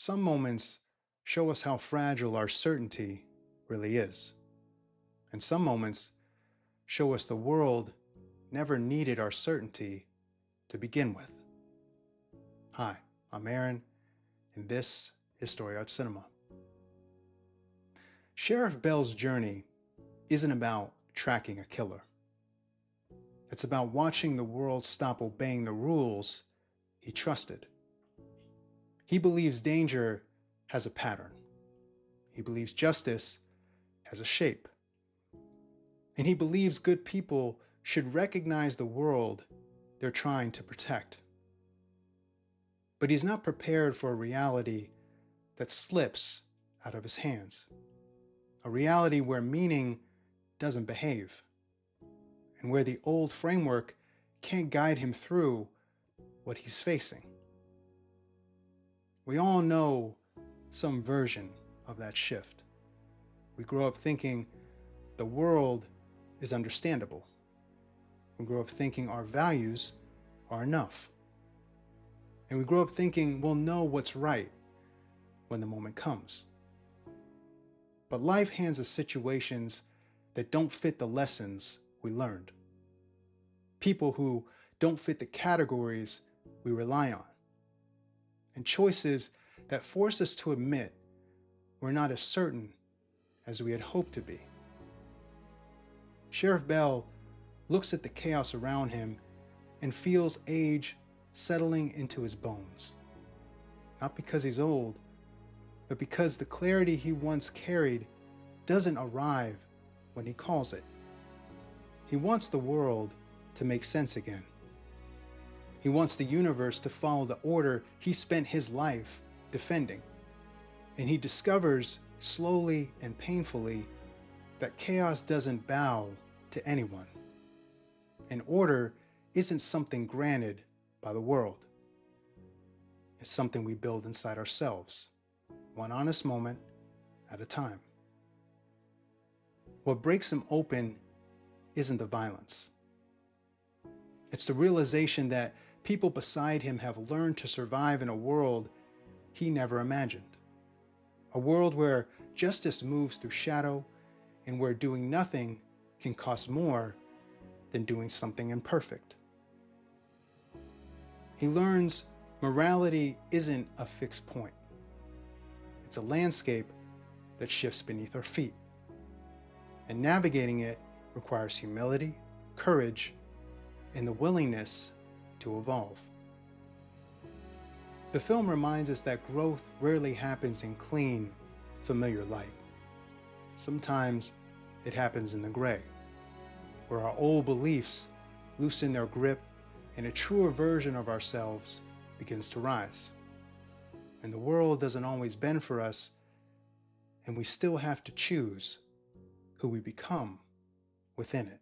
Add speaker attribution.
Speaker 1: Some moments show us how fragile our certainty really is. And some moments show us the world never needed our certainty to begin with. Hi, I'm Aaron, and this is StoryArt Cinema. Sheriff Bell's journey isn't about tracking a killer. It's about watching the world stop obeying the rules he trusted. He believes danger has a pattern. He believes justice has a shape. And he believes good people should recognize the world they're trying to protect. But he's not prepared for a reality that slips out of his hands. A reality where meaning doesn't behave, and where the old framework can't guide him through what he's facing. We all know some version of that shift. We grow up thinking the world is understandable. We grow up thinking our values are enough. And we grow up thinking we'll know what's right when the moment comes. But life hands us situations that don't fit the lessons we learned. People who don't fit the categories we rely on. And choices that force us to admit we're not as certain as we had hoped to be. Sheriff Bell looks at the chaos around him and feels age settling into his bones. Not because he's old, but because the clarity he once carried doesn't arrive when he calls it. He wants the world to make sense again. He wants the universe to follow the order he spent his life defending. And he discovers slowly and painfully that chaos doesn't bow to anyone. And order isn't something granted by the world. It's something we build inside ourselves, one honest moment at a time. What breaks him open isn't the violence. It's the realization that people beside him have learned to survive in a world he never imagined. A world where justice moves through shadow and where doing nothing can cost more than doing something imperfect. He learns morality isn't a fixed point. It's a landscape that shifts beneath our feet. And navigating it requires humility, courage, and the willingness to evolve. The film reminds us that growth rarely happens in clean, familiar light. Sometimes it happens in the gray, where our old beliefs loosen their grip and a truer version of ourselves begins to rise. And the world doesn't always bend for us, and we still have to choose who we become within it.